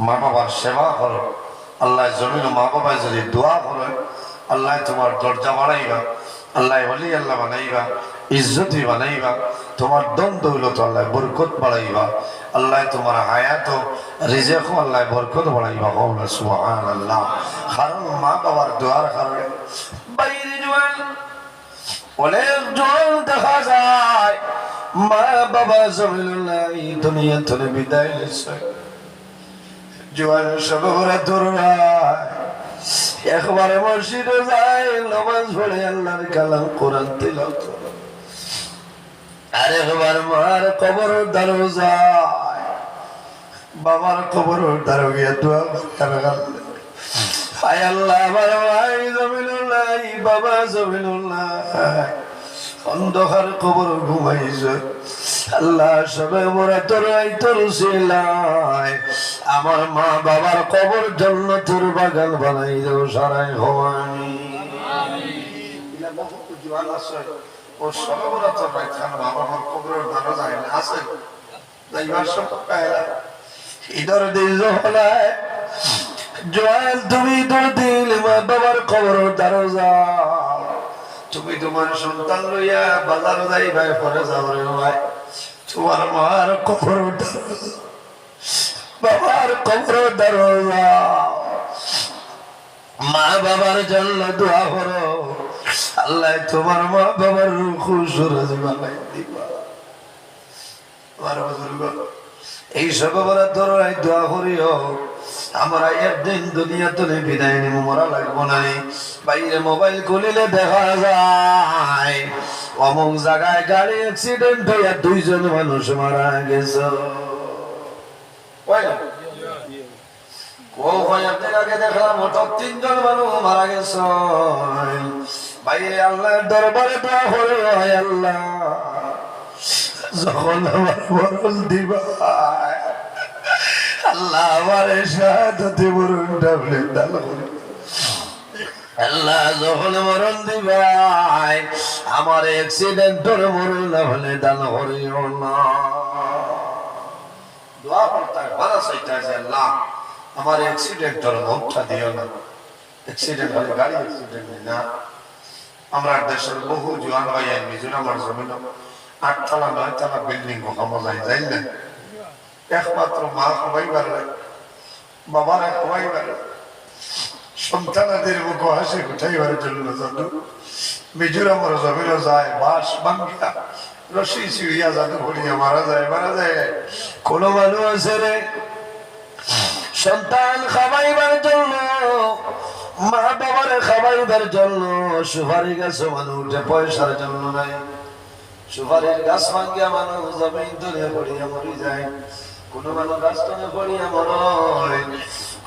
মা বাবার সেবা করো। আল্লাহ জমিন মা বাবায় যদি দোয়া করো, আল্লাহ তোমার দরজা বাড়াইবা, আল্লাহ ওলি আল্লাহ বানাইবা, ইজ্জতি বানাইবা, তোমার দম দৌলত আল্লাহ বরকত বাড়াইবা, আল্লাহ তোমার হায়াত রিজেক আল্লাহ বরকত বাড়াইবা। কওনা সুবহানাল্লাহ। কারণ মা বাবার দোয়ার কারণে বাইরে জোয়ান অনেক জোয়ান দেখা যায় মা বাবা জমিনুল্লাহ এই দুনিয়া থেকে বিদায় নিচ্ছে। জোয়ান সবরা দৌড়ায়, একবারে মসজিদে যায়, নামাজ পড়ে আল্লাহর কালাম কোরআন তিলাওয়াত করে, আরেকবার মার কবর দ্বারে যায়, বাবার কবর দ্বারে গিয়ে দোয়া করে, হায় আল্লাহ আমার ভাই জমিনুল্লাহ, বাবা জমিনুল্লাহ অন্ধকার কবর ঘুমাইছে, আল্লাহ সবে মোরা তোরাই তোর ছিলাই, আমার মা বাবার কবর জান্নাতের বাগান বানাই দাও সারাই হওয়ানি। ও সবে মোরা তোর ভাই খান মা বাবার কবরের দ্বারা যায় না আছে যাইবার সব পায়লা ইদর দিল হলায় জোয়াল তুমি তোর দিল মা বাবার কবরের দ্বারা যাও, তুমি তোমার সন্তান লইয়া বাজার যাইবাই পরে যাও রে ভাই, তোমার মার কবর বাবার কবর দরজা, মা বাবার জন্য দোয়া করো, আল্লাহ তোমার মা বাবার খুশ রাজি বানাই দিবা। আমার বুজুর্গ এই সব দরজায় দোয়া করিও, আমরা একদিন দুনিয়া তুলে বিদায় নিব, মরা লাগবো না। বাইরে মোবাইল খুলিলে দেখা যায় অমুক জায়গায় গাড়ি অ্যাক্সিডেন্ট হইয়া 2 জন মানুষ মারা গেছে। দেখলাম 3 জন মানুষ মারা গেছে। বাইরে আল্লাহর দরবারে দোয়া করে, আল্লাহ যখন আমার মরণ দিবা, আল্লাহ আমার শাহাদাতে মরণটা দান করে, আল্লাহ যখন মরণ দিবাই আমার অ্যাক্সিডেন্টের মরণ না হলে দান করিও না। দোয়া করতে ভালো চাইতে আছে, আল্লাহ আমার অ্যাক্সিডেন্টের মরণটা দিও না। অ্যাক্সিডেন্ট হলে গাড়ি অ্যাক্সিডেন্ট না। আমরা দেশের বহু জোয়ান ভাই মিজোরামের জমিন 8 তলা 9 তলা বিল্ডিং কখনো যাই না, একমাত্র মা খাওয়াইবার বাবারা খাওয়াইবার সন্তানাদের মুখ হাসি উঠাইবার জন্য জাদু মিজোরামের জমিন যায়, বাস ভাঙ্গিয়া রশি ছিড়িয়া জাদু ভরিয়া মারা যায়। কোন মানুষ আছে রে সন্তান খাওয়াইবার জন্য, মা বাবার খাওয়াইবার জন্য সুপারি গাছ মানুষ উঠে পয়সার জন্য নাই, সুপারির গাছ ভাঙ্গিয়া মানুষ জমিন ধরে পড়িয়া মরি যায়, কোন মানুষ গাছটনে পড়িয়া মরে,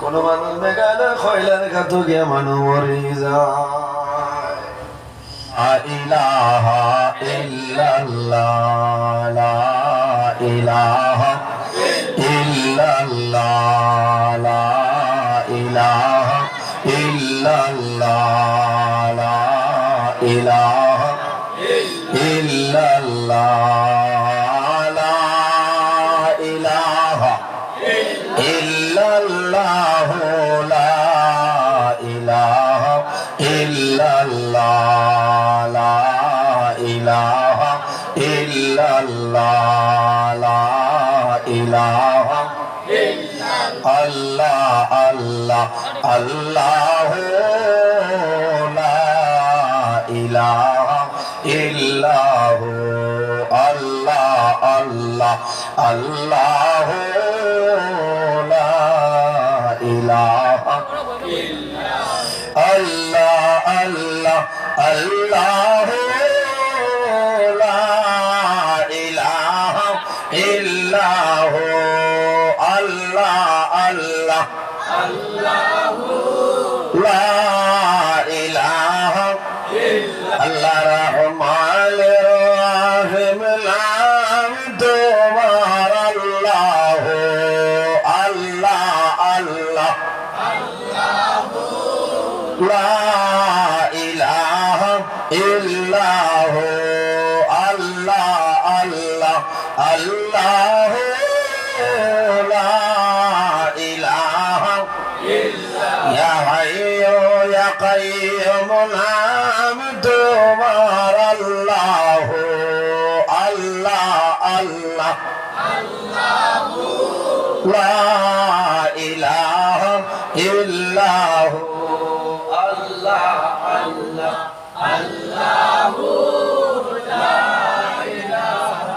কোন মানুষ মেঘালয় খয়লার গাতো গিয়া মানুষ মরি যায়। লা ইলাহা ইল্লাল্লাহ, লা ইলাহা ইল্লাল্লাহ, লা ইলাহা ইল্লাল্লাহ, লা ইলাহা ইল্লাল্লাহ, লা ইলাহা ইল্লাল্লাহ, লা ইলাহা ইল্লাল্লাহ, লা ইলাহা ইল্লাল্লাহ, লা ইলাহা আল্লাহ আল্লাহ আল্লাহ, লা ইলাহা ইল্লাহ, আল্লাহ আল্লাহ আল্লাহ, লা ইলাহা আল্লাহ আল্লাহ আল্লাহ, লা ইলাহা ইল্লাহ, আল্লাহ আল্লাহ আল্লাহ, লা ইলাহা আল্লাহ রহমান রহিম নাম তোমার, আল্লাহ আল্লাহ আল্লাহ লা ইলাহা ইল্লাহ, আল্লাহ আল্লাহ আল্লাহ, লা ইলাহা নাম তোমার আল্লাহ আল্লাহ আল্লাহ লা ইলাহা ইল্লাহু আল্লাহ আল্লাহ আল্লাহু লা ইলাহা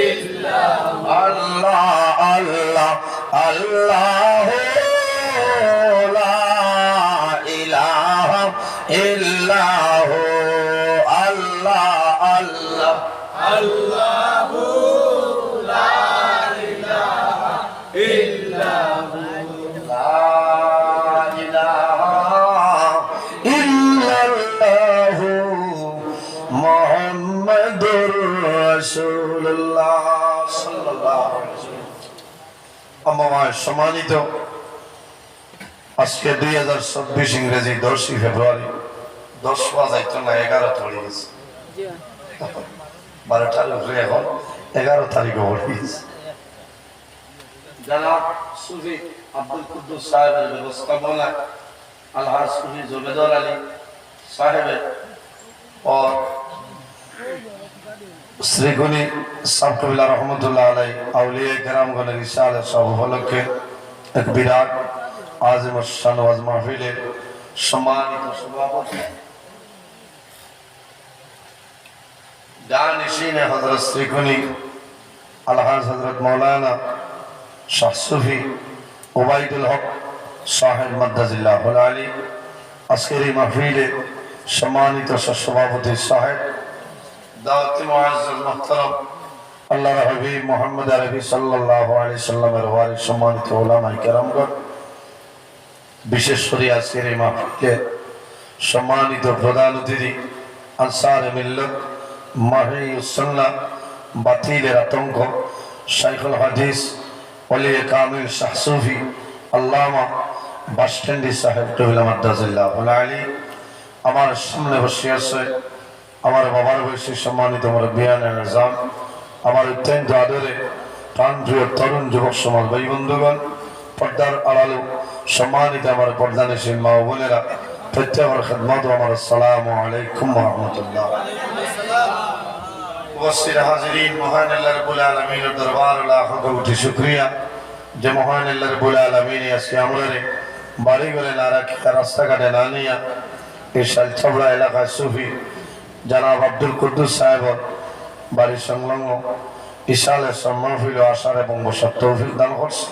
ইল্লাহু আল্লাহ আল্লাহ আল্লাহু লা ইলাহা ইল্লাহু আল্লাহ আল্লাহ আল্লাহু লা ইলাহা ইল্লাহু লা ইলাহা ইল্লাল্লাহু মুহাম্মাদুর রাসূলুল্লাহ সাল্লাল্লাহু আলাইহি ওয়াসাল্লাম। আমার সম্মানিত আজকে 2024 ইংরেজি 10 ফেব্রুয়ারি 10 বাজাইতো না 11 পড়ে গেছে 12টার উপরে এখন 11 তারিখে পড়ে গেছে। জনাব সুফি আব্দুল কুদ্দুস সাহেবের ব্যবস্থাপনা আলহাজ সুফি জুবেদর আলী সাহেবের और শ্রীগুণী সাবকবিলা রহমতুল্লাহ আলাই আউলিয়া কেরামগণের ইশারে সব উপলক্ষে এক বিরাট আজিম শান ওয়াজ মাহফিলের সম্মানিত সভাপতি জানিশিনে হযরত শ্রীগুণী আলহাজ হযরত মাওলানা শাহ সুফি ওবাইদুল হক সাহেব মাদ্দাজিল্লাহুল আলী আজকের এই মাহফিলে সম্মানিত সভাপতি সাহেব দাওয়াতি মুআজ্জাজ মুহতারাম আল্লাহর হাবিব মুহাম্মদ আরবি সাল্লাল্লাহু আলাইহি সাল্লামের ওয়ারিস সম্মানিত উলামায়ে কেরামগণ, বিশেষ করে আজকের এই মাহফিলে সম্মানিত প্রধান অতিথি আনসারে মিল্লাত মাহিউস সুন্নাহ বাতিলের আতঙ্ক শাইখুল হাদিস ওলিয়ে কামিল শাহ সুফি আল্লামা বাসস্ট্যান্ডি সাহেব কবিলা মাদ্দাজিল্লাহুল আলী আমার সামনে বসে আছে আমার বাবার বয়সী সম্মানিত আমার বিয়ানের নিজাম, আমার অত্যন্ত আদরে প্রাণপ্রিয় তরুণ যুবক সমাজ ভাই বন্ধুগণ, পর্দার আড়ালো সম্মানিত আমার পর্দানিশীল মা বোনেরা, প্রত্যেকের খেদমত আমার আসসালামু আলাইকুম ওয়া রাহমাতুল্লাহ। উপস্থিত হাজিরিন, মহান আল্লাহ রাব্বুল আলামিনের দরবার লাখ কোটি শুকরিয়া যে মহান আল্লাহ রাব্বুল আলামিন আজকে আমাদের বাড়ি ঘরে না রাখিয়া রাস্তাঘাটে না নিয়া এই শালছবড়া এলাকায় সুফি জনাব আব্দুল কুদ্দুস সাহেব বাড়ির সংলগ্ন ইশালের সম্মানফিল আসার এবং বসার তৌফিক দান করছে।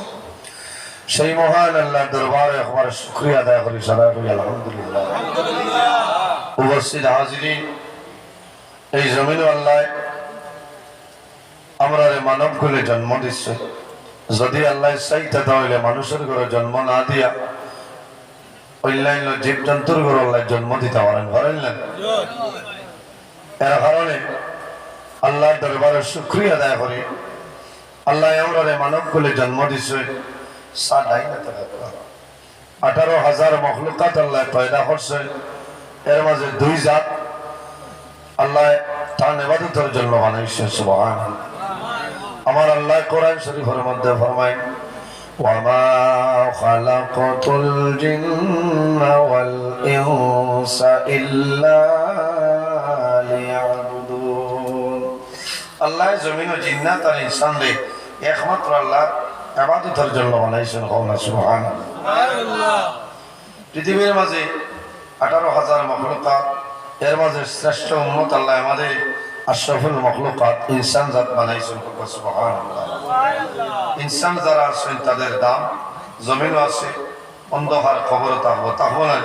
সেই মহান আল্লাহর দরবারে একবার শুকরিয়া আদায় করি, সারা করি আলহামদুলিল্লাহ। উপস্থিত হাজিরিন, এই জমিন আল্লাহ আমরা মানব কুলে জন্ম দিচ্ছে। যদি আল্লাহ চাইতে তাহলে মানুষের ঘরে জন্ম না দিয়া অন্যান্য জীব জন্তুর ঘরে আল্লাহ জন্ম দিতে পারেন, পারেন না? এর কারণে আল্লাহর দরবারে শুকরিয়া আদায় করি। আল্লাহ আমরা মানব কুলে জন্ম দিচ্ছে। 18,000 মখলুকাত আল্লাহ পয়দা করছে। এর মাঝে 2 জাত আল্লাহ তার ইবাদতের জন্য বানাইছে। সুবহানাল্লাহ। আমার আল্লাহ কোরআন শরীফের মধ্যে ফরমায়, ওয়ামা খালাকাতুল জিন্না ওয়াল ইনসা ইল্লা লিয়াবুদুন। আল্লাহ জমিন ও জিন্নাত আর ইনসানকে একমাত্র আল্লাহ ইবাদতের জন্য বানাইছেন। সুবহানাল্লাহ। পৃথিবীর মাঝে 18,000 মখলুকাত, এর মাঝে শ্রেষ্ঠ উম্মত আল্লাহ আমাদের আশরাফুল মখলুকাত ইনসান জাত বানাইছেন। সুবহানাল্লাহ। ইনসান যারা আছেন তাদের দাম জমিনও আছে, অন্ধকার খবরও থাকবো, থাকবো না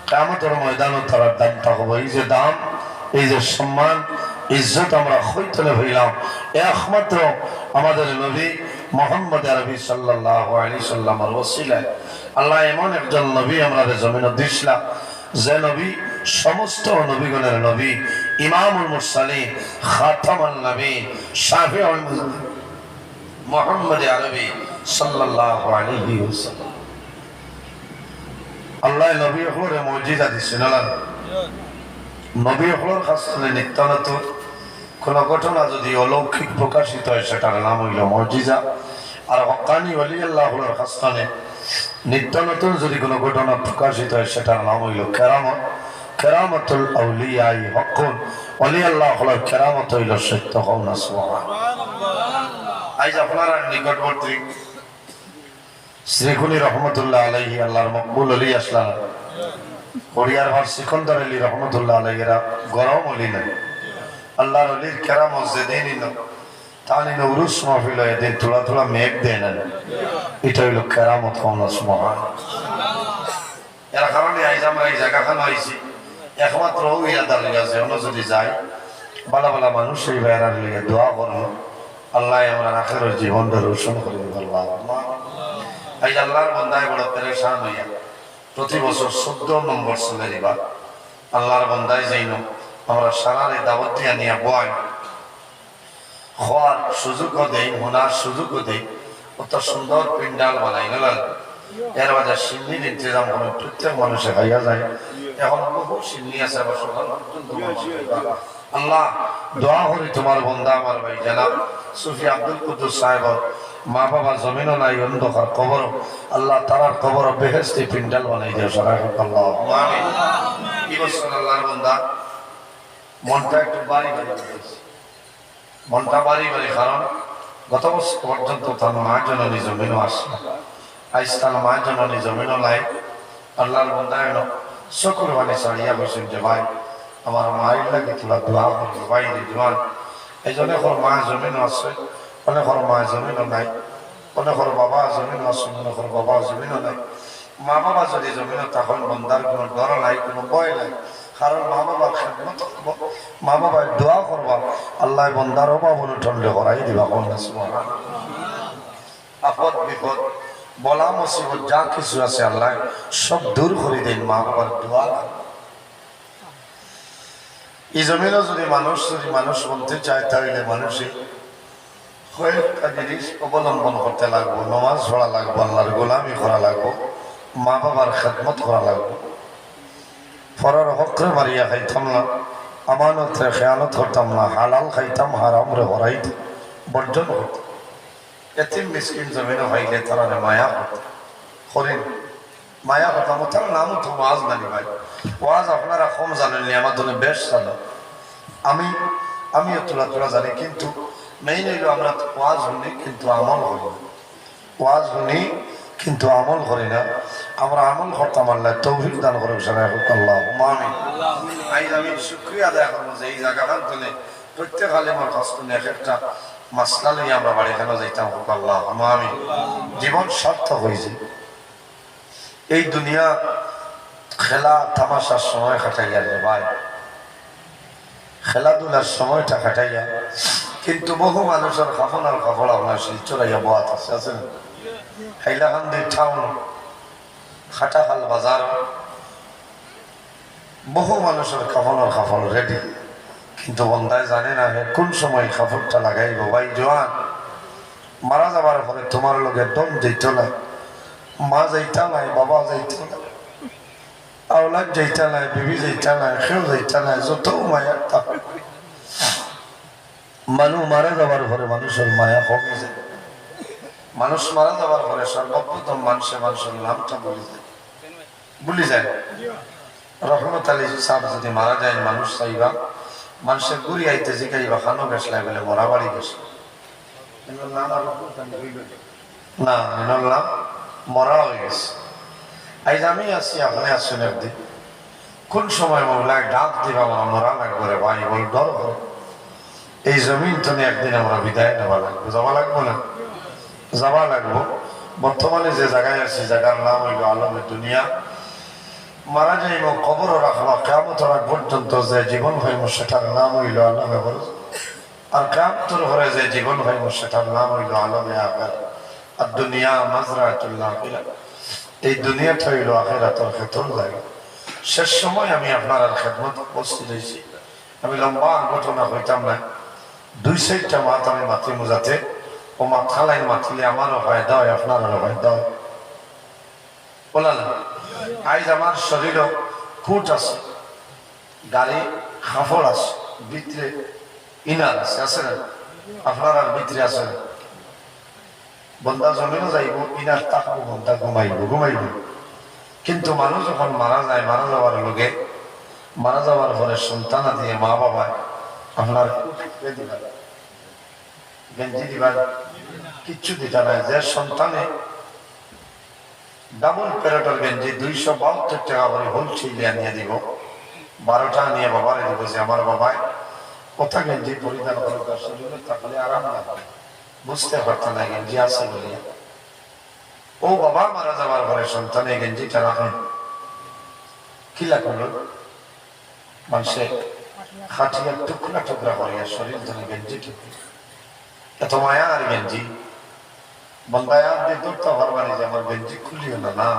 কিয়ামতের ময়দানও তার দাম থাকবো। এই যে দাম, এই যে সম্মান ইজ্জত আমরা হইতলে হইলাম একমাত্র আমাদের নবী মুহাম্মদ আরবি সাল্লাল্লাহু আলাইহি সাল্লামের ওসিলায়। আল্লাহ এমন একজন নবী আমরা জমিনে দিছিলাম যে নবী সমস্ত নবীগণের নবী, ইমামুল মুরসালিন, খাতামুন নবীন, শাফিউল মুহাম্মদ আরবি সাল্লাল্লাহু আলাইহি ওয়াসাল্লাম। আল্লাহ নবী হরে মুজিজা দিছেন। নবী হলোর কাছে নিত্যানত কোন ঘটনা যদি অলৌকিক প্রকাশিত হয় সেটার নাম হইল মুজিজা। আর হক্কানি ওলি আল্লাহর হাসনানে নিত্য নতুন যদি কোনো ঘটনা প্রকাশিত হয় সেটার নাম হইল কেরামত। কেরামতুল আউলিয়াই হকুন, ওলি আল্লাহর কেরামত হইল সত্য। হওনা সুবহানাল্লাহ। আজ আপনারা নিকটবর্তী শ্রীকুনি রহমতুল্লাহ আলাইহি আল্লাহর মকবুল অলি আসলাম, হরিয়ার ভার সিকন্দর আলী রহমতুল্লাহ আলাইহিরা গরম অলি নাই আল্লাহর অলির কেরামত যেদিন তাহলে উরুস মাহফিল এদিন তোলা তোলা মেঘ দেয় না, এটা হইল কেরামত। হওনা সুবহানাল্লাহ। এর কারণে আইজ আমরা এই জায়গাখানে আইছি একমাত্র ইয়াদার লিগা যে অন্য যদি যাই বালা বালা মানুষ এই ভাইয়ার লিগে দোয়া করবো আল্লাহ আমরা আখেরের জীবনটা রোশন করে দেব। আল্লাহ এই আল্লাহর বন্দায় বড় পেরেশান হইয়া প্রতি বছর 14 নম্বর ছেলেরিবা আল্লাহর বন্দায় যাইন আমরা সারারে দাওয়াত দিয়া নিয়ে বয় হওয়ার সুযোগও দেই, হোনার সুযোগও দেই। অত সুন্দর পিন্ডাল বানাই গেল, এর বাজার সিন্নির ইন্তজাম করে প্রত্যেক মানুষে খাইয়া যায়। এখন বহু সিন্নি আছে আবার সকাল পর্যন্ত আল্লাহ দোয়া করি তোমার বন্দা আমার ভাই জানাব সুফি আব্দুল কুদ্দুস সাহেব মা বাবা জমিনও নাই অন্ধকার কবর, আল্লাহ তারার কবর বেহেশতি পিন্ডাল বানাই দিও সারা। আল্লাহ আমিন। কি বলছেন আল্লাহর বন্দা মনটা একটু বাড়ি বাড়ি হয়েছে, মনটা বাড়ি বাড়ি, কারণ গত বছর পর্যন্ত তার মা জননী জমিনও আসে, আজ তার মা জননী জমিনও নাই। আল্লাহর বন্দা এলো চকুর বাণী ছাড়িয়া বসেন যে ভাই আমার মায়ের লাগে তোলা দোয়া করবো ভাই জোয়ান। এই জন্য ওর মা জমিনও আছে, অনেক ওর মা জমিনও নাই, অনেক ওর বাবা জমিনও আছে, অনেক ওর বাবা জমিনও নাই। মা বাবা যদি জমিনও তখন বন্দার কোনো ডর নাই, কোনো ভয় নাই, কারণ মা বাবার খেদমত করবো, মা বাবার দোয়া করবা, আল্লাহ বন্দার অভাব অনুঠন্ডে করাই দিবা। আপদ বিপদ বলা মুসিবত যা কিছু আছে আল্লাহ সব দূর করে দিন মা বাবার দোয়া। এই জমিনও যদি মানুষ বলতে চায় তাহলে মানুষই কয়েকটা জিনিস অবলম্বন করতে লাগবো। নমাজ পড়া লাগবো, আল্লাহর গোলামি করা লাগবো, মা বাবার খেদমত করা লাগবো, পরের হকরে মারিয়া খাইতাম না, আমানতরে খেয়ানত করতাম না, হালাল খাইতাম হারামরে হরাইতাম, বর্জন করতাম। এতিম মিসকিন জমিনে ভাইলে তারা মায়া করতাম, করেন মায়া করতাম। তার নামও তো ওয়াজ নানি ভাই, ওয়াজ আপনারা কম জানেননি, আমার জন্য বেশ জানো। আমিও তোলা জানি, কিন্তু মেইন হইল আমরা ওয়াজ শুনি কিন্তু আমল করি না, ওয়াজ শুনি কিন্তু আমল করি না। আমরা আমল করতাম, আল্লাহ তৌফিক দান করে আল্লাহ আমিন। আমি শুকরিয়া আদায় করবো যে এই জায়গাখান তুলে প্রত্যেক আলেমের কাছ থেকে এক একটা মাসলা লইয়া আমরা বাড়ি কেন যাইতাম। আল্লাহ আমিন। জীবন সার্থক হয়েছে। এই দুনিয়া খেলা তামাশার সময় কাটাইয়া রে ভাই, খেলাধুলার সময়টা কাটাইয়া, কিন্তু বহু মানুষের কাফনার কাপড় আপনার শিলচরাইয়া বোয়াত আছে না, হাইলাকান্দির টাউন খাটাখাল বাজার, বহু মানুষের কাফনের কাপড় রেডি, কিন্তু বন্দায় জানে না হে কোন সময় কাপড়টা লাগাইব। ভাই জোয়ান মারা যাবার পরে তোমার লোকের দম যেত না, মা যাইতা নাই, বাবা যাইত না, আওলাদ যাইতা নাই, বিবি যাইতা নাই, কেউ যাইতা নাই, যত মায়া মানুষ মারা যাবার পরে মানুষের মায়া কমে যায়। মানুষ মারা যাবার পরে সর্বপ্রথম মানুষের নামটা ভুলি যায়। রহমত আলী সাহেব যদি মারা যায় মানুষ চাইবা মানুষের ঘুরি আইতে জিগাইবা খানো গেছলাই বলে মরা বাড়ি গেছে না, এনার নাম মরা হয়ে গেছে। আজ আমি আছি আপনি আসছেন একদিন, কোন সময় মৌলায় ডাক দিবা আমরা মরা লাগবো রে ভাই, বল ডর করে এই জমিন তো একদিন আমরা বিদায় নেওয়া লাগবো, যাওয়া লাগবো না, যাওয়া লাগবো। বর্তমানে যে জায়গায় আছি জায়গার নাম হইল আলমের দুনিয়া। মারা যাইব কবর রাখবো, কিয়ামতের আগ পর্যন্ত যে জীবন হইব সেটার নাম হইল আলমে বরজ, আর কিয়ামতের পরে যে জীবন হইব সেটার নাম হইল আলমে আখিরাত। আর দুনিয়া মাজরাতুল আখিরাত, এই দুনিয়াটা হইল আখিরাতের ক্ষেত্র জায়গা। শেষ সময় আমি আপনার খেদমত উপস্থিত হয়েছি। আমি লম্বা ঘটনা হইতাম না, 2-4টা মাত আমি মাতি মোজাতে, ও মাথা লাইন মাতিলে আমারও ফায়দা হয়, আপনারও ফায়দা হয়। বলা না আজ আমার শরীরও ফুট আছে, গাড়ি কাপড় আছে, ভিতরে ইনার আছে, আছে না আপনার আর ভিতরে আছে না? বন্দা জমিনও যাইব, ইনার তাকবো, বন্দা ঘুমাইব। কিন্তু মানুষ যখন মারা যায়, মারা যাওয়ার লোকে, মারা যাওয়ার পরে সন্তান দিয়ে মা বাবা আপনার গেঞ্জি দিবার কিচ্ছু দিতে নাই। যে সন্তানে ডাবল প্যারেটের গেঞ্জি 272 টাকা করে হোলসেল নিয়ে দিব, 12টা নিয়ে বাবারে দিব, যে আমার বাবায় কথা গেঞ্জি পরিধান করে শরীরে থাকলে আরাম না পাবে, বুঝতে পারত না গেঞ্জি আছে বলিয়া। ও বাবা মারা যাওয়ার পরে সন্তানে গেঞ্জিটা রাখেন, কি লাগলো মানুষে খাটিয়া টুকরা টুকরা করিয়া শরীর ধরে গেঞ্জি টুকরি, এত মায়া আর গেঞ্জি বন্দায় দিয়ে ধরতে পারবানি যে আমার গেঞ্জি খুলিও না। না,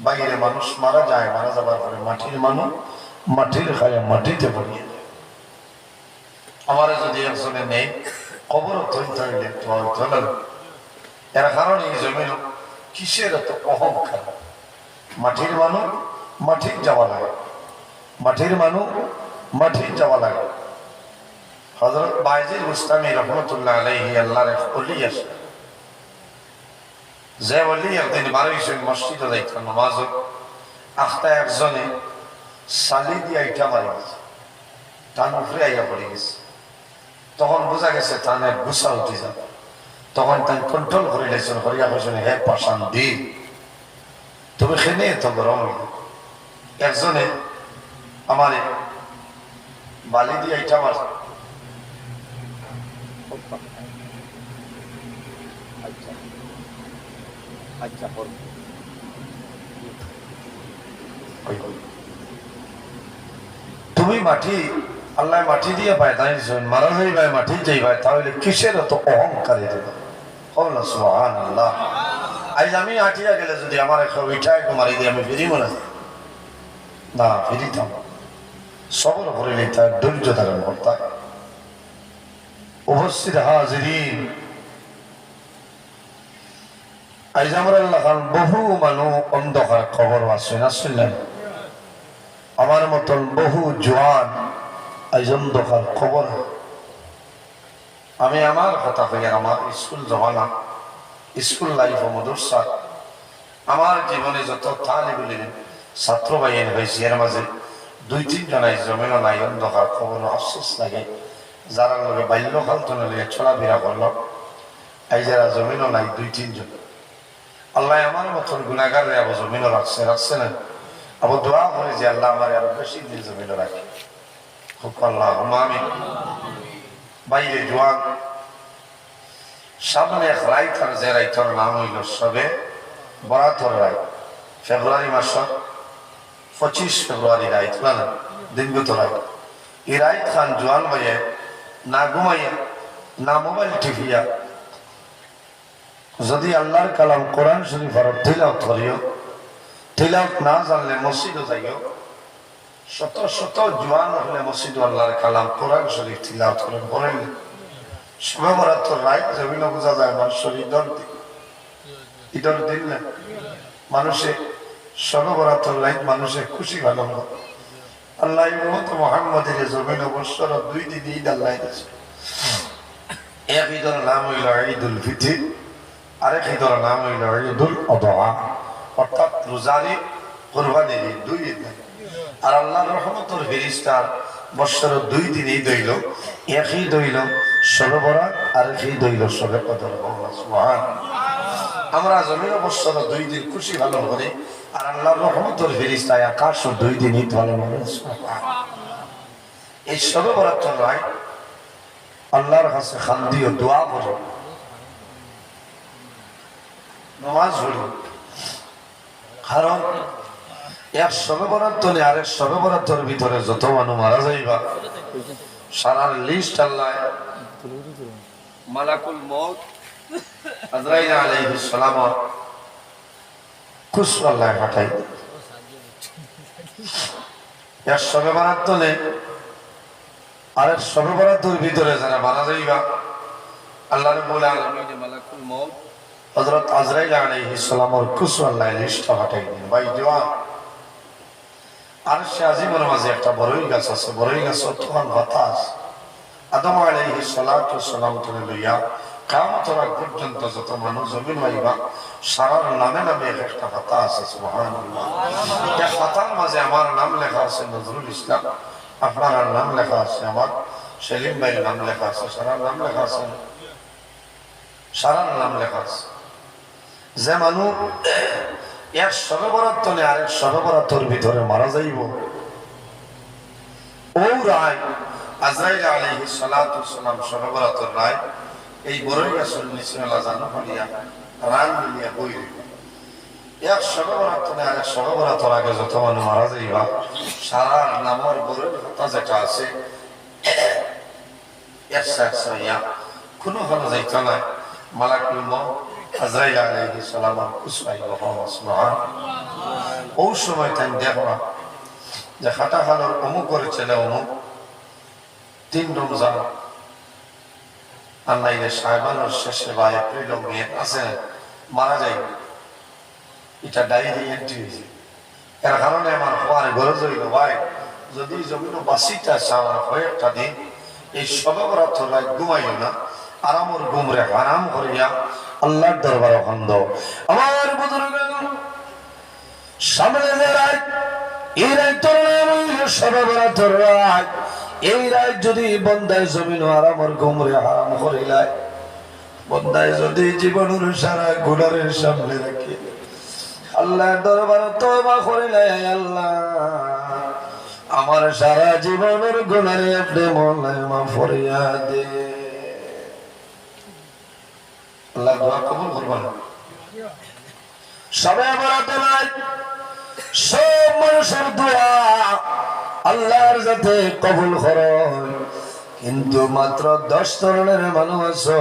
বাইরে মানুষ মারা যায়, মারা যাবার পরে মাটির মানুষ মাটির খায় মাটিতে পড়িয়ে যায়। আমার যদি একজনে নেই কবর তৈরি হইলে তোলেন, এর কারণ এই জমিন কিসের এত অহংকার। মাটির মানুষ মাটির যাওয়া লাগে, মাটির মানুষ মাটির যাওয়া লাগে। হযরত বায়েজিদ বুস্তামি রহমাতুল্লাহ আলাইহি আল্লাহর এক ওলি আছে, যে ওলি একদিন বারোইশের মসজিদে যাইতো নামাজ, আখতা একজনে সালি দিয়ে আইটা মারি গেছে, টান উপরে আইয়া পড়ে গেছে। তখন বোঝা গেছে টানে গুসা উঠে যাবে, তখন তাই কন্ট্রোল করে লেছেন, হরিয়া কৈছেন হে পাশান দি তুমি খেনে তো গরম হইল। একজনে আমারে বালি দিয়ে আইটা মার, তুমি মাটি আল্লাহ মাটি দিয়ে পায় তাই মারা যাইবাই মাটি যাইবাই, তাহলে কিসের এত অহংকারী দেব। সুবহানাল্লাহ। আজ আমি আটিয়া গেলে যদি আমার উঠায় মারি দিয়ে আমি ফিরি মনে না, ফিরিতাম সবর করে নিতে ধৈর্য ধারণ করতাম। উপস্থিত হাজিরিন, আজ আমরা বহু মানুষ অন্ধকার খবর আসেন আসলেন, আমার মতন বহু জোয়ান আজ অন্ধকার খবর। আমি আমার কথা হইয়া আমার স্কুল জমানা, স্কুল লাইফ ও মাদ্রাসা, আমার জীবনে যত তালিবুল ইলম ছাত্র ভাইয়ের হয়েছে, এর মাঝে 2-3 জনাই জমিন নাই অন্ধকার খবর। আফসোস লাগে যারা লোকে বাল্যকাল তো নিয়ে চলাফেরা করলো, এই যারা জমিনও নাই 2-3 জন। আল্লাহ আমার মতন গুণাগার আবু জমিনও রাখছে না। আবু দোয়া করে যে আল্লাহ আমার আরো বেশি দিন জমিনও রাখে, খুব আল্লাহ আমিন। বাইরে জোয়ান সামনে এক রাইতার, যে রাইতার নাম হইল সবে বরাতর রায়, ফেব্রুয়ারি মাসের 25 ফেব্রুয়ারি রাইত না দিনগত রায়। এই রাইত খান জোয়ান ভাইয়ে না ঘুমাইয়া না মোবাইল টিভিয়া যদি আল্লাহর কালাম কোরআন শরীফ আর তিলাওয়াত করিও, তিলাওয়াত না জানলে মসজিদে যাইও, শত শত জোয়ান হলে মসজিদ আল্লাহর কালাম কোরআন শরীফ তিলাওয়াত করেন। সবে বরাতর রাইত জমিন বোঝা যায় মানুষের ঈদের দিন না, মানুষে সবে বরাতর রাইত মানুষে খুশি ভালো আল্লাহ মোহাম্মদের জমিন বৎসর 2 দিন ঈদ আল্লাহ দিয়েছে। এক ঈদের নাম হইল ঈদুল ফিতর, আরেক ঈদের নাম হইল ঈদুল আযহা, অর্থাৎ রোজারি কুরবানির ঈদ, 2 ঈদ। আর আল্লাহর রহমতের ফেরেশতার বৎসর 2 দিন ঈদ হইল, এক ঈদ হইল শবে বরাত, আরেক ঈদ হইল শবে কদর। আমরা জমিন বৎসর 2 দিন খুশি ভালো করি, আর আল্লাহর রহমতের ফেরেশতা আকাশ 2 দিন ঈদ ভালো করে। এই শবে বরাত রায় আল্লাহর কাছে খান্দিও দোয়া করো, নামাজ পড়ো, কারণ এক শবে বরাত তলে আরেক শবে বরাতের ভিতরে যত মানুষ মারা যাইবা সারার লিস্ট আল্লাহ মালাকুল মউত আজরাইল আলাইহিস সালাম খুশ আল্লাহ পাঠাই। এক শবে বরাত তলে আরেক শবে বরাতের ভিতরে যারা মারা যাইবা আল্লাহ রাব্বুল আলামিন মালাকুল মউত হযরত আজরাইল আলাইহিস সালামের খুশ আল্লাহ লিস্ট পাঠাই দিন। ভাই জওয়ান, আরশে আজিমের মাঝে একটা বড়ই গাছ আছে, বড়ই গাছ তখন বাতাস আদম আলাইহিস সালাতু ওয়াস সালাম তুলে লইয়া কিয়ামতের আগ পর্যন্ত যত মানুষ জমিন হইবা সারার নামে নামে এক একটা পাতা আছে সুবহানাল্লাহ। এই পাতার মাঝে আমার নাম লেখা আছে নজরুল ইসলাম, আপনার নাম লেখা আছে, আমার সেলিম ভাইয়ের নাম লেখা আছে, সারার নাম লেখা আছে, সারার নাম লেখা আছে। যে মানুষ এক শবে বরাত তলে আরেক শবে বরাতর ভিতরে মারা যাইব, ও রায় আজরাইল আলাইহিস সালাতু ওয়াসসালাম শবে বরাতর রায় এই বড়ই রাসূল নিসিমালা জানা হলিয়া রান মিলিয়া বই এক শবে বরাত তলে আরেক শবে বরাতর আগে যত মানুষ মারা যাইবা সারার নামের বড়ই কথা যেটা আছে একসাথে কোনো ভালো যাইতো না। মালাকুল মউত আজরাইল আলাইহিস সালাম কুসবাই সুবহানাল্লাহ। ওই সময় তাই দেখবা যে খাটা খালোর অমুক করেছিল অমুক 3 রমজান আর নাইলে শাবানের শেষে বা এপ্রিল মে আছে মারা যায়, এটা ডায়েরি এন্ট্রি হয়েছে। এর কারণে আমার হওয়ার গরজ হইল ভাই যদি জমিন বাসিটা চাওয়ার কয়েকটা দিন এই শবে বরাত রাত ঘুমাইল না, আরামর ঘুমরে আরাম করিয়া আল্লাহর দরবারে খন্দ আমার বুজুর্গগণ সামনে যে রাত, এই রাতের নাম হইল শবে বরাতের রাত। এই রাত যদি বন্দায় জমিন আরামর ঘুমরে আরাম করিলায়, বন্দায় যদি জীবনের সারা গুনাহের সামনে রাখি আল্লাহর দরবারে তওবা করিলায়, আল্লাহ আমার সারা জীবনের গুনাহে আপনি মওলায় মাফ করিয়া দে। আল্লাহ দোয়া কবুল করবেন। শবে বরাতের রাত সব মানুষের দোয়া আল্লাহর যাতে কবুল করে, কিন্তু মাত্র 10 ধরনের মানুষ আছে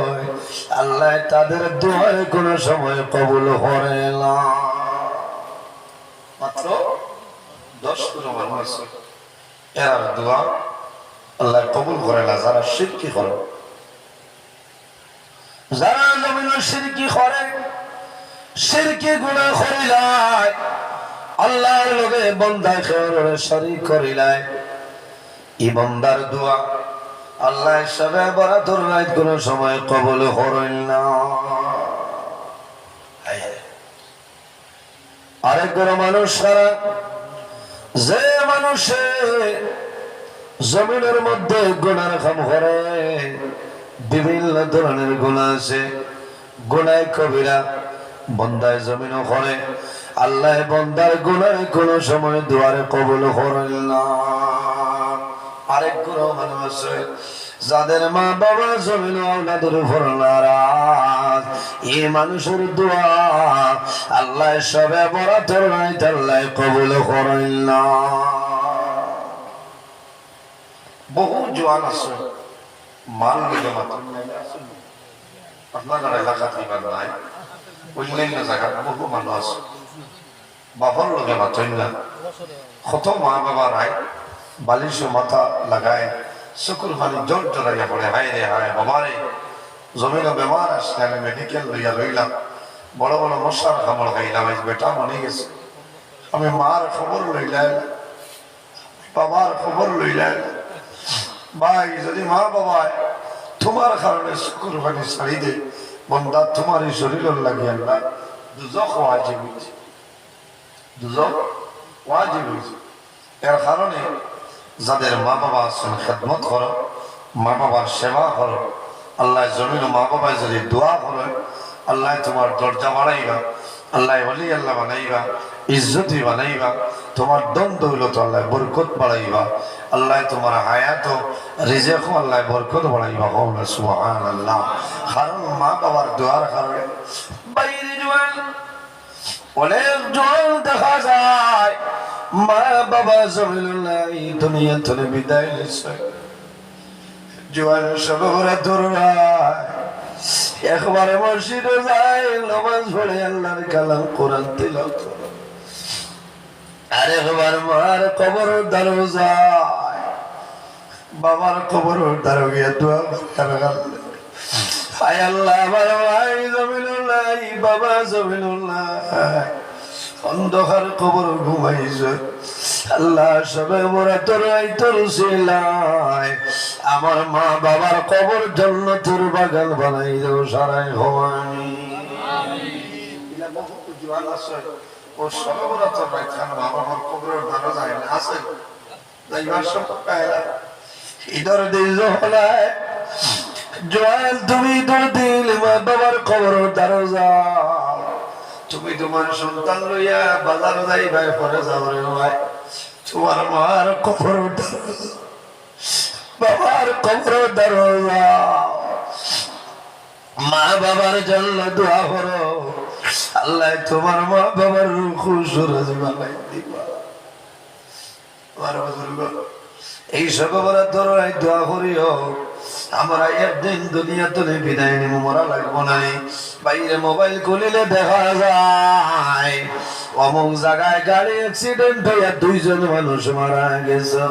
আল্লাহ তাদের দোয়ার কোন সময় কবুল করে না। মাত্র 10 জন মানুষ আছে এর দোয়া আল্লাহ কবুল করে না, যারা শিরকি করে, যারা জমিনে শিরকি করে, শিরকি গুনাহ করিলায়, আল্লাহর লগে বান্দায় খেয়ালের শরীক করিলায়, এই বান্দার দোয়া আল্লাহ শবে বরাতের রাত কোন সময় কবুল করেন না। আরেক বড় মানুষ সারা যে মানুষে জমিনের মধ্যে গুনার কাম করে, বিভিন্ন ধরনের গুনাহ আছে, গুনাহ কবিরা বন্দায় জমিনও করে, আল্লাহ বন্দার গুনাহ কোন সময় দুয়ারে কবুল করেন না। আরেক গুনাহ মানুষ আছে যাদের মা বাবা জমিন আওলাদের উপর নারাজ, এই মানুষের দোয়া আল্লাহ শবে বরাতের রাত আল্লাহ কবুল করেন না। বহু জওয়ান আছে মাল লগে মাত্র আপনার এলাকাতে নাই, অন্যান্য জায়গায় বহু মানুষ আছে বাবার লগে মাত্র না, কত মা বাবা নাই বালিশ মাথা লাগায় চকুর পানি জল জড়াইয়া পড়ে, হায় রে হায় বাবারে জমিন বেমার আসলে মেডিকেল লইয়া লইলাম, বড় বড় মশার খামড় খাইলাম, বেটা মনে গেছে, আমি মার খবর লইলাই, বাবার খবর লইলাই। ভাই যদি মা বাবা তোমার কারণে চকুর পানি ছাড়ি দে, বন্দা তোমার এই শরীরের লাগিয়া না দুজক ওয়াজিব হয়েছে, দুজক ওয়াজিব হয়েছে। এর কারণে যাদের মা বাবা আছেন খেদমত করো, মা বাবার সেবা করো, আল্লাহ জমিন মা বাবায় যদি দোয়া করে আল্লাহ তোমার দরজা বাড়াইবা, আল্লাহ ওলি আল্লাহ বানাইবা, ইজ্জতি বানাইবা, তোমার দন দৌলত আল্লাহ বরকত বাড়াইবা, আল্লাহ তোমার হায়াত রিজেক আল্লাহ বরকত বাড়াইবা। সুবহানাল্লাহ। কারণ মা বাবার দোয়ার কারণে বাইরে জোয়ান অনেক জোয়ান দেখা যায় মা বাবা জমিনুল্লাহ দুনিয়া থেকে বিদায় নিছে, জোয়ান শবে বরাতের রাত একবারে মসজিদে যায়, নামাজ পড়ে আল্লাহর কালাম কোরআন তিলাওয়াত করে, আরেকবার মার কবর দ্বারে যায়, বাবার কবর দ্বারে গিয়ে দোয়া করে, হায় আল্লাহ আমার ভাই জমিনুল্লাহ, বাবা জমিনুল্লাহ অন্ধকার কবর ঘুমাইছে, আল্লাহ শবে বরাতের রাতের উসিলায় আমার মা বাবার কবর জান্নাতের বাগান বানাই দাও সারাই হওয়ানি ইলা বহুত জওয়ান আছে ও সবরা তো বাইখান মা বাবার কবরের দ্বারা যায় না আছে যাইবার সব পায়লা ইদর দিল হলায় জওয়ান তুমি তোর দিল মা বাবার কবরের দ্বারা যাও তুমি তোমার সন্তান লইয়া বাজার যাইবা পরে যাও রে ভাই তোমার মার কবরের দ্বারা বাবার কবরের দ্বারা মা বাবার জন্য দোয়া করো আল্লাহ তোমার মা বাবার খুশরজ বানাই দিবা আমার বুজুর্গ এই সকল দরাই দোয়া করিও আমরা একদিন দুনিয়া তুলে বিদায় নিব মরা লাগবো না বাইরে মোবাইল খুলিলে দেখা যায় অমুক জায়গায় গাড়ি অ্যাক্সিডেন্ট হইয়া 2 জন মানুষ মারা গেছে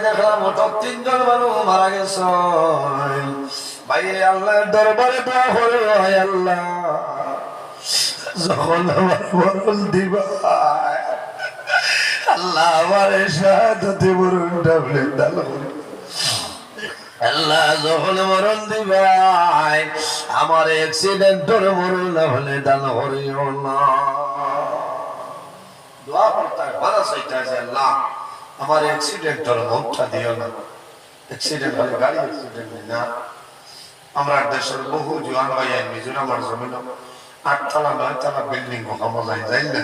দেখলাম 3 জন মানুষ মারা গেছে বাইরে আল্লাহর দরবারে দোয়া করে আল্লাহ যখন আমার মরণ দিবা আল্লাহ আমার শাহাদাতে মরণটা বলে দান করে আল্লাহ যখন মরণ দিবা আমার অ্যাক্সিডেন্টের মরণ না হলে দান করিও না দোয়া করতে ভালো চাইতে আছে আল্লাহ আমার অ্যাক্সিডেন্টের মরণটা দিও না অ্যাক্সিডেন্ট হলে গাড়ি অ্যাক্সিডেন্ট না আমরা দেশের বহু জওয়ান ভাই মিজোরামের জমিন 8 তলা 9 তলা বিল্ডিং কখনো যাই না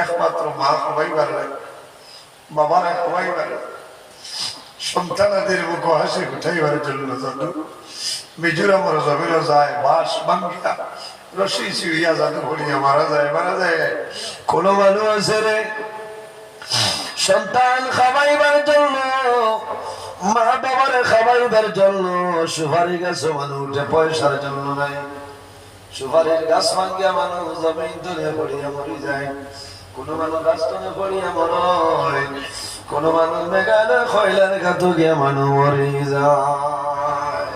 একমাত্র মা সবাই পারবে বাবারা সবাই পারবে সন্তানাদের মুখ হাসি উঠাইবার জন্য জানো মিজোরামের জমিন যায় বাস বাঙ্গিয়া রশি ছিড়িয়া জানো ভরিয়া মারা যায় কোনো মানুষ আছে রে সন্তান খাওয়াইবার জন্য মা বাবার খাওয়াইবার জন্য সুপারি গাছ মানুষ উঠে পয়সার জন্য নাই সুপারির গাছ ভাঙ্গিয়া মানুষ জমিন তুলে পড়িয়া মরি যায় কোনো মানুষ গাছ তুলে পড়িয়া মরে কোনো মানুষ মেঘালয় খয়লার ঘাত গিয়া মানুষ মরি যায়।